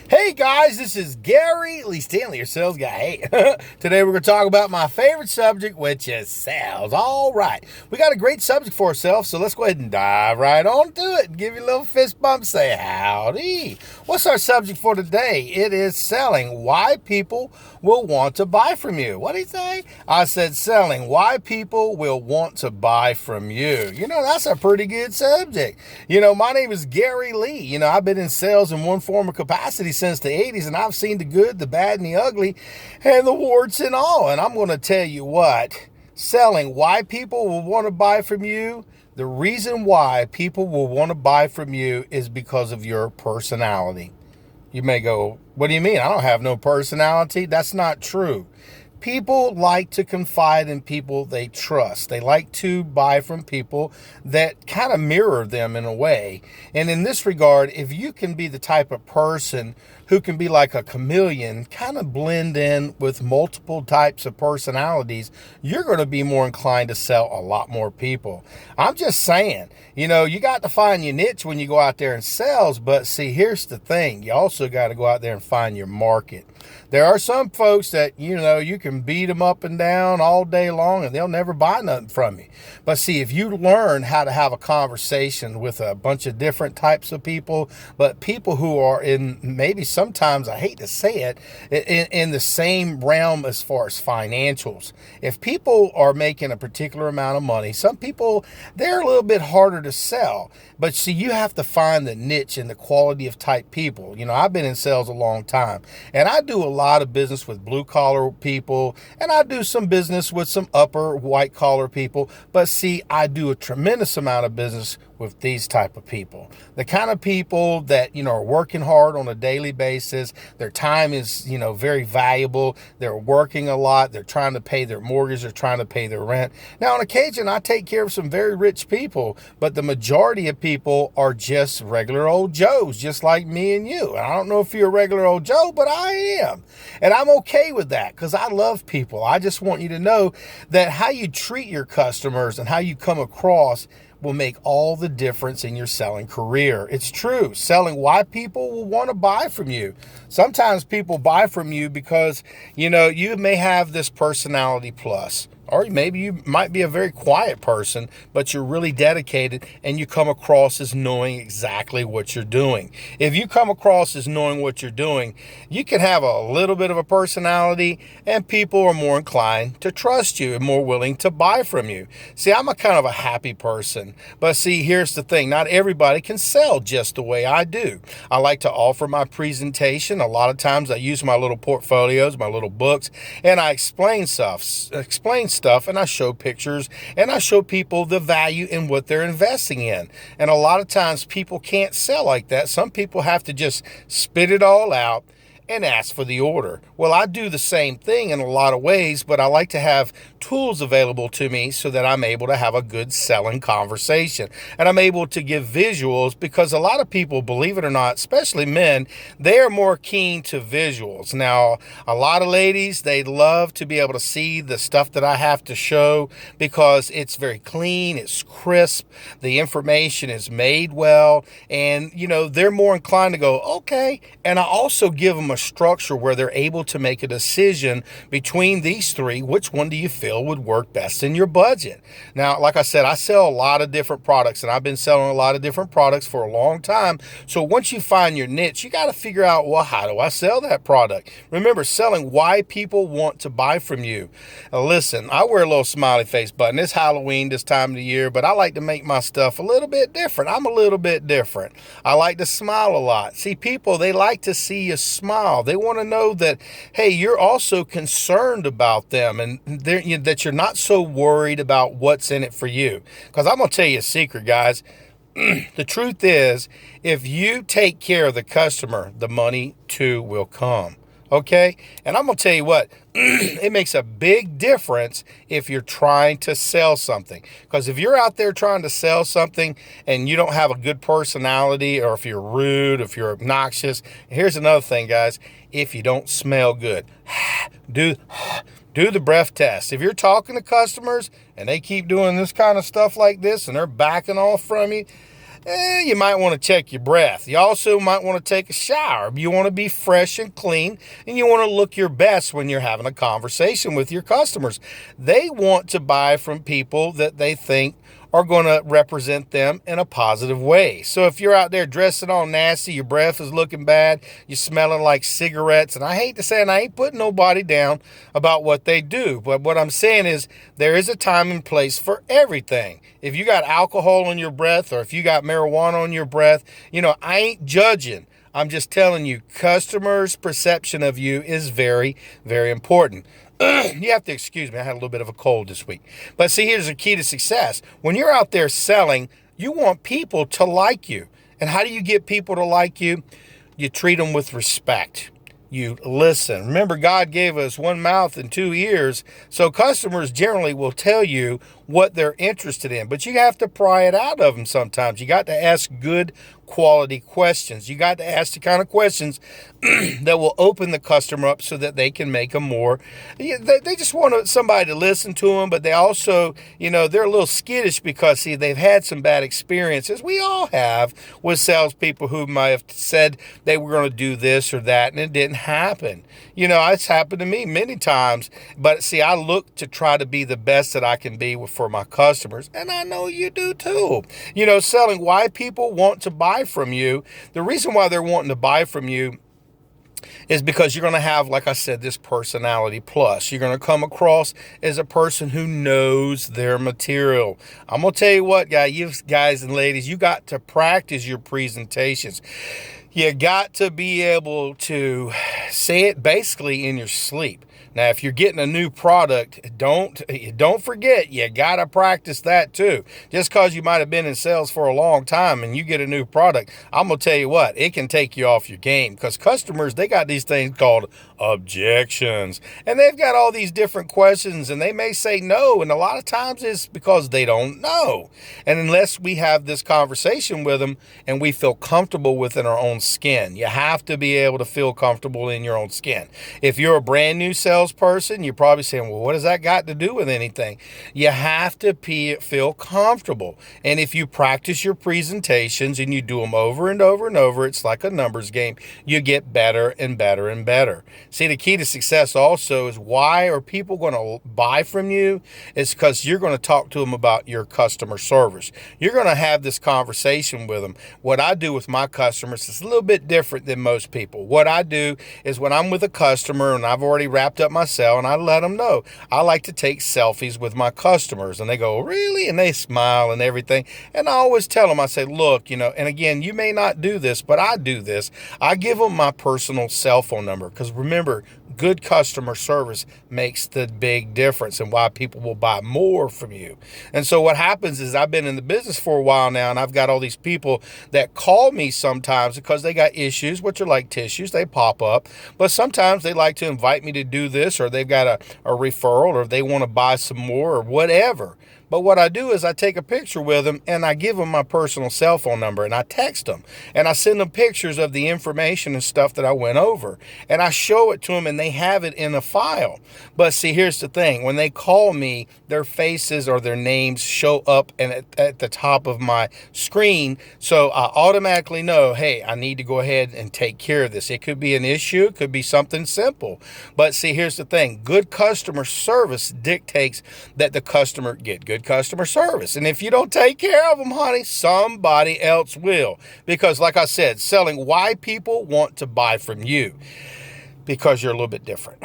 Hey guys, this is Gary Lee Stanley, your sales guy. Hey, today we're going to talk about my favorite subject, which is sales. All right, we got a great subject for ourselves, so let's go ahead and dive right on to it and give you a little fist bump, say howdy. What's our subject for today? It is selling. Why people will want to buy from you. What did he say? I said selling. Why people will want to buy from you. That's a pretty good subject. My name is Gary Lee. I've been in sales in one form of capacity since the 80s, and I've seen the good, the bad, and the ugly, and the warts and all. And I'm going to tell you what, selling, why people will want to buy from you. The reason why people will want to buy from you is because of your personality. You may go, what do you mean? I don't have no personality. That's not true. People like to confide in people they trust. They like to buy from people that kind of mirror them in a way. And in this regard, if you can be the type of person who can be like a chameleon, kind of blend in with multiple types of personalities, you're going to be more inclined to sell a lot more people. I'm just saying, you got to find your niche when you go out there and sales. But see, here's the thing. You also got to go out there and find your market. There are some folks that, you can beat them up and down all day long and they'll never buy nothing from you. But see, if you learn how to have a conversation with a bunch of different types of people, but people who are in maybe sometimes, I hate to say it, in the same realm as far as financials. If people are making a particular amount of money, some people, they're a little bit harder to sell. But see, you have to find the niche and the quality of type people. I've been in sales a long time, and I do a lot of business with blue collar people, and I do some business with some upper white collar people. But see, I do a tremendous amount of business with these type of people, the kind of people that, are working hard on a daily basis. Their time is, very valuable. They're working a lot. They're trying to pay their mortgage. They're trying to pay their rent. Now, on occasion, I take care of some very rich people, but the majority of people are just regular old Joes, just like me and you. And I don't know if you're a regular old Joe, but I am. And I'm okay with that because I love people. I just want you to know that how you treat your customers and how you come across will make all the difference in your selling career. It's true. Selling, why people will want to buy from you. Sometimes people buy from you because, you may have this personality plus. Or maybe you might be a very quiet person, but you're really dedicated and you come across as knowing exactly what you're doing. If you come across as knowing what you're doing, you can have a little bit of a personality and people are more inclined to trust you and more willing to buy from you. See, I'm a kind of a happy person, but see, here's the thing. Not everybody can sell just the way I do. I like to offer my presentation. A lot of times I use my little portfolios, my little books, and I explain stuff and I show pictures and I show people the value in what they're investing in. And a lot of times people can't sell like that. Some people have to just spit it all out and ask for the order. Well, I do the same thing in a lot of ways, but I like to have tools available to me so that I'm able to have a good selling conversation. And I'm able to give visuals because a lot of people, believe it or not, especially men, they are more keen to visuals. Now, a lot of ladies, they love to be able to see the stuff that I have to show because it's very clean, it's crisp, the information is made well, and, they're more inclined to go, okay. And I also give them a structure where they're able to make a decision between these three. Which one do you feel would work best in your budget? Now, like I said, I sell a lot of different products and I've been selling a lot of different products for a long time. So once you find your niche, you got to figure out, well, how do I sell that product? Remember, selling, why people want to buy from you. Now, listen, I wear a little smiley face button. It's Halloween this time of the year, but I like to make my stuff a little bit different. I'm a little bit different. I like to smile a lot. See, people, they like to see you smile. They want to know that, hey, you're also concerned about them and that you're not so worried about what's in it for you. Because I'm going to tell you a secret, guys. The truth is, if you take care of the customer, the money too will come. Okay? And I'm going to tell you what, it makes a big difference if you're trying to sell something. Because if you're out there trying to sell something and you don't have a good personality, or if you're rude, if you're obnoxious, here's another thing, guys. If you don't smell good, do the breath test. If you're talking to customers and they keep doing this kind of stuff like this and they're backing off from you, You might want to check your breath. You also might want to take a shower. You want to be fresh and clean, and you want to look your best when you're having a conversation with your customers. They want to buy from people that they think are going to represent them in a positive way. So if you're out there dressing all nasty, your breath is looking bad, you're smelling like cigarettes, and I hate to say it, and I ain't putting nobody down about what they do, but what I'm saying is there is a time and place for everything. If you got alcohol on your breath, or if you got marijuana on your breath, I ain't judging. I'm just telling you, customers' perception of you is very, very important. You have to excuse me. I had a little bit of a cold this week. But see, here's the key to success. When you're out there selling, you want people to like you. And how do you get people to like you? You treat them with respect. You listen. Remember, God gave us one mouth and two ears, so customers generally will tell you what they're interested in, but you have to pry it out of them sometimes. You got to ask good quality questions. You got to ask the kind of questions that will open the customer up so that they can make them more. They just want somebody to listen to them, but they also, they're a little skittish because, see, they've had some bad experiences. We all have with salespeople who might have said they were going to do this or that, and it didn't happen. It's happened to me many times, but see, I look to try to be the best that I can be for my customers, and I know you do too. Selling, why people want to buy from you, the reason why they're wanting to buy from you is because you're going to have, like I said, this personality plus. You're going to come across as a person who knows their material. I'm going to tell you what, guys and ladies, you got to practice your presentations. You got to be able to say it basically in your sleep. Now, if you're getting a new product, don't forget, you got to practice that too. Just because you might have been in sales for a long time and you get a new product, I'm going to tell you what, it can take you off your game, because customers, they got these things called objections, and they've got all these different questions, and they may say no, and a lot of times it's because they don't know. And unless we have this conversation with them and we feel comfortable within our own skin, you have to be able to feel comfortable in your own skin. If you're a brand new salesperson, you're probably saying, well, what has that got to do with anything? You have to feel comfortable. And if you practice your presentations and you do them over and over and over, it's like a numbers game. You get better and better and better. See, the key to success also is, why are people going to buy from you? It's because you're going to talk to them about your customer service. You're going to have this conversation with them. What I do with my customers is a little bit different than most people. What I do is, when I'm with a customer and I've already wrapped up my sale, and I let them know, I like to take selfies with my customers, and they go, really? And they smile and everything. And I always tell them, I say, look, and again, you may not do this, but I do this. I give them my personal cell phone number, because remember, good customer service makes the big difference and why people will buy more from you. And so what happens is, I've been in the business for a while now, and I've got all these people that call me sometimes because they got issues, which are like tissues. They pop up, but sometimes they like to invite me to do this, or they've got a referral, or they want to buy some more, or whatever. But what I do is I take a picture with them, and I give them my personal cell phone number, and I text them, and I send them pictures of the information and stuff that I went over, and I show it to them, and they have it in a file. But see, here's the thing. When they call me, their faces or their names show up at the top of my screen, so I automatically know, hey, I need to go ahead and take care of this. It could be an issue. It could be something simple. But see, here's the thing. Good customer service dictates that the customer get good customer service. And if you don't take care of them, honey, somebody else will. Because like I said, selling, why people want to buy from you, because you're a little bit different.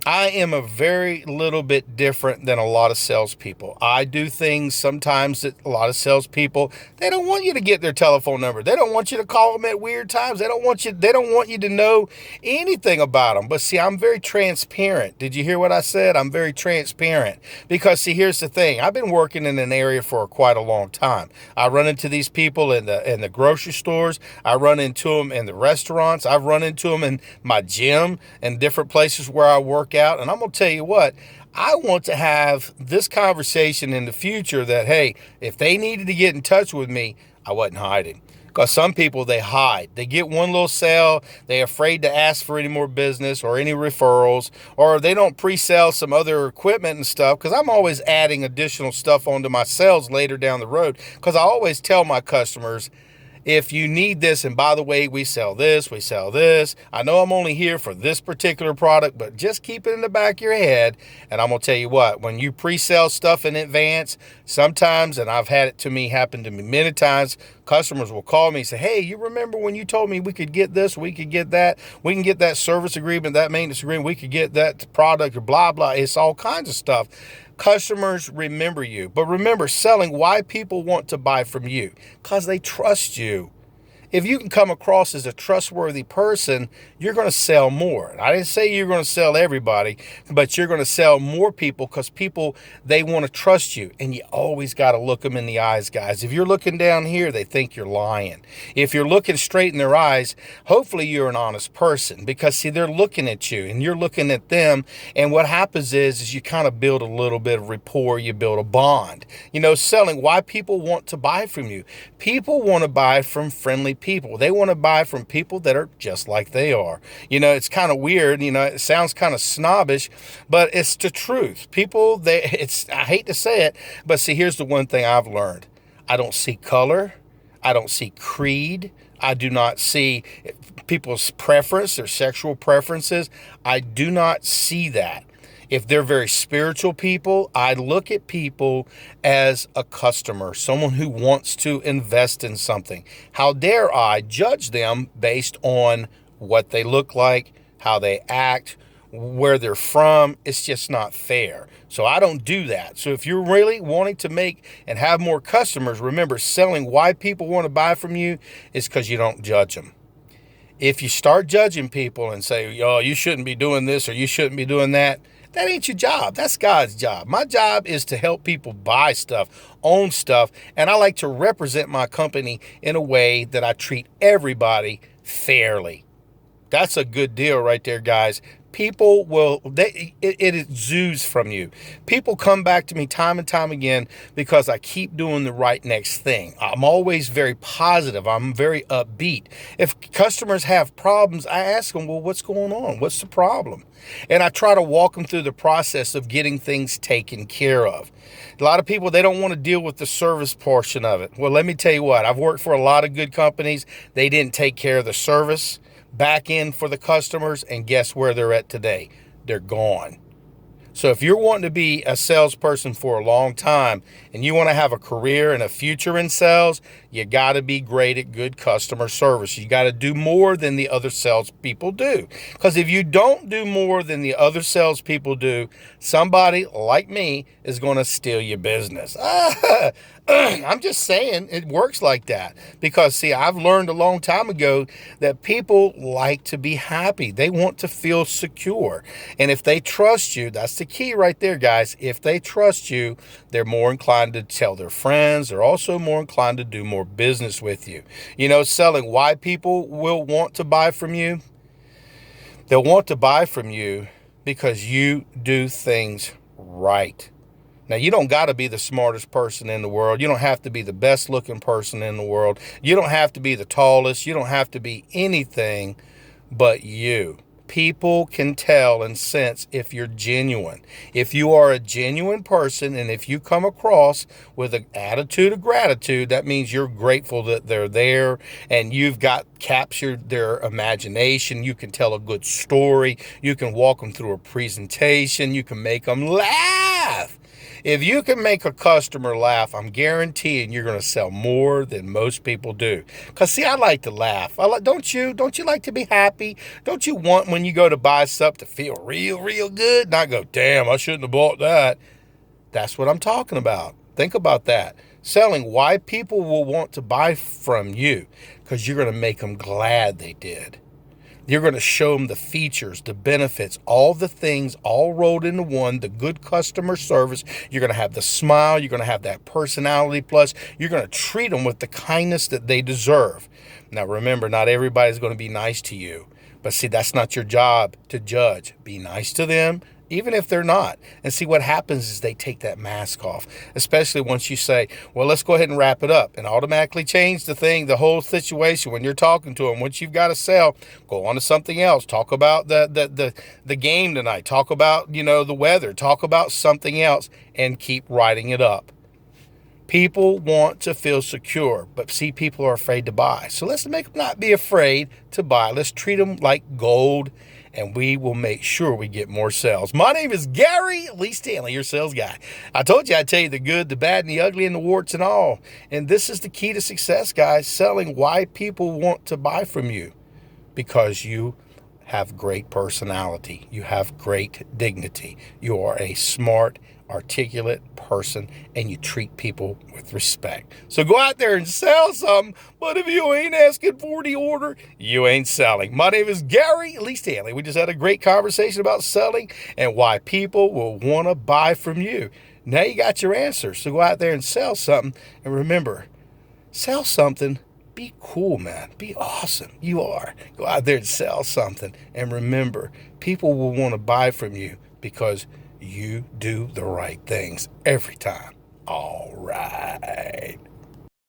I am a very little bit different than a lot of salespeople. I do things sometimes that a lot of salespeople, they don't want you to get their telephone number. They don't want you to call them at weird times. They don't want you to know anything about them. But see, I'm very transparent. Did you hear what I said? I'm very transparent. Because see, here's the thing. I've been working in an area for quite a long time. I run into these people in the grocery stores. I run into them in the restaurants. I've run into them in my gym and different places where I work out. And I'm going to tell you what, I want to have this conversation in the future that, hey, if they needed to get in touch with me, I wasn't hiding. Because some people, they hide. They get one little sale. They're afraid to ask for any more business or any referrals, or they don't pre-sell some other equipment and stuff, because I'm always adding additional stuff onto my sales later down the road, because I always tell my customers, if you need this, and by the way, we sell this, we sell this. I know I'm only here for this particular product, but just keep it in the back of your head. And I'm going to tell you what, when you pre-sell stuff in advance, sometimes, and I've had it to me happen to me many times, customers will call me and say, hey, you remember when you told me we could get this, we could get that, we can get that service agreement, that maintenance agreement, we could get that product, or blah, blah. It's all kinds of stuff. Customers remember you. But remember, selling, why people want to buy from you? Because they trust you. If you can come across as a trustworthy person, you're going to sell more. And I didn't say you're going to sell everybody, but you're going to sell more people, because people, they want to trust you. And you always got to look them in the eyes, guys. If you're looking down here, they think you're lying. If you're looking straight in their eyes, hopefully you're an honest person, because see, they're looking at you and you're looking at them. And what happens is you kind of build a little bit of rapport. You build a bond. You know, selling, why people want to buy from you. People want to buy from friendly people. They want to buy from people that are just like they are. You know, it's kind of weird. You know, it sounds kind of snobbish, but it's the truth. People, I hate to say it, but see, here's the one thing I've learned. I don't see color. I don't see creed. I do not see people's preference or sexual preferences. I do not see that. If they're very spiritual people, I look at people as a customer, someone who wants to invest in something. How dare I judge them based on what they look like, how they act, where they're from? It's just not fair. So I don't do that. So if you're really wanting to make and have more customers, remember, selling, why people want to buy from you is because you don't judge them. If you start judging people and say, oh, you shouldn't be doing this or you shouldn't be doing that, that ain't your job. That's God's job. My job is to help people buy stuff, own stuff, and I like to represent my company in a way that I treat everybody fairly. That's a good deal right there, guys. People will, it exudes from you. People come back to me time and time again because I keep doing the right next thing. I'm always very positive. I'm very upbeat. If customers have problems, I ask them, well, what's going on? What's the problem? And I try to walk them through the process of getting things taken care of. A lot of people, they don't want to deal with the service portion of it. Well, let me tell you what, I've worked for a lot of good companies. They didn't take care of the service back in for the customers, and guess where they're at today? They're gone. So if you're wanting to be a salesperson for a long time and you want to have a career and a future in sales, you got to be great at good customer service. You got to do more than the other salespeople do. Because if you don't do more than the other salespeople do, somebody like me is going to steal your business. I'm just saying it works like that. Because, see, I've learned a long time ago that people like to be happy. They want to feel secure. And if they trust you, that's the key right there, guys. If they trust you, they're more inclined to tell their friends. They're also more inclined to do more business with you. You know, selling, why people will want to buy from you? They'll want to buy from you because you do things right. Now, you don't got to be the smartest person in the world. You don't have to be the best looking person in the world. You don't have to be the tallest. You don't have to be anything but you. People can tell and sense if you're genuine. If you are a genuine person, and if you come across with an attitude of gratitude, that means you're grateful that they're there and you've got captured their imagination. You can tell a good story. You can walk them through a presentation. You can make them laugh. If you can make a customer laugh, I'm guaranteeing you're going to sell more than most people do. Because, see, I like to laugh. Don't you? Don't you like to be happy? Don't you want, when you go to buy stuff, to feel real, real good? Not go, damn, I shouldn't have bought that. That's what I'm talking about. Think about that. Selling, why people will want to buy from you? Because you're going to make them glad they did. You're going to show them the features, the benefits, all the things all rolled into one, the good customer service. You're going to have the smile. You're going to have that personality plus. You're going to treat them with the kindness that they deserve. Now, remember, not everybody's going to be nice to you. But see, that's not your job to judge. Be nice to them even if they're not. And see, what happens is they take that mask off, especially once you say, well, let's go ahead and wrap it up, and automatically change the whole situation. When you're talking to them, once you've got to sell, go on to something else. Talk about the game tonight. Talk about, the weather. Talk about something else and keep writing it up. People want to feel secure, but see, people are afraid to buy. So let's make them not be afraid to buy. Let's treat them like gold, and we will make sure we get more sales. My name is Gary Lee Stanley, your sales guy. I told you I'd tell you the good, the bad, and the ugly, and the warts and all. And this is the key to success, guys, selling why people want to buy from you. Because you have great personality. You have great dignity. You are a smart, articulate person, and you treat people with respect. So go out there and sell something, but if you ain't asking for the order, you ain't selling. My name is Gary Lee Stanley. We just had a great conversation about selling and why people will want to buy from you. Now you got your answer. So go out there and sell something, and remember, sell something. Be cool, man. Be awesome. You are. Go out there and sell something, and remember, people will want to buy from you because you do the right things every time. All right.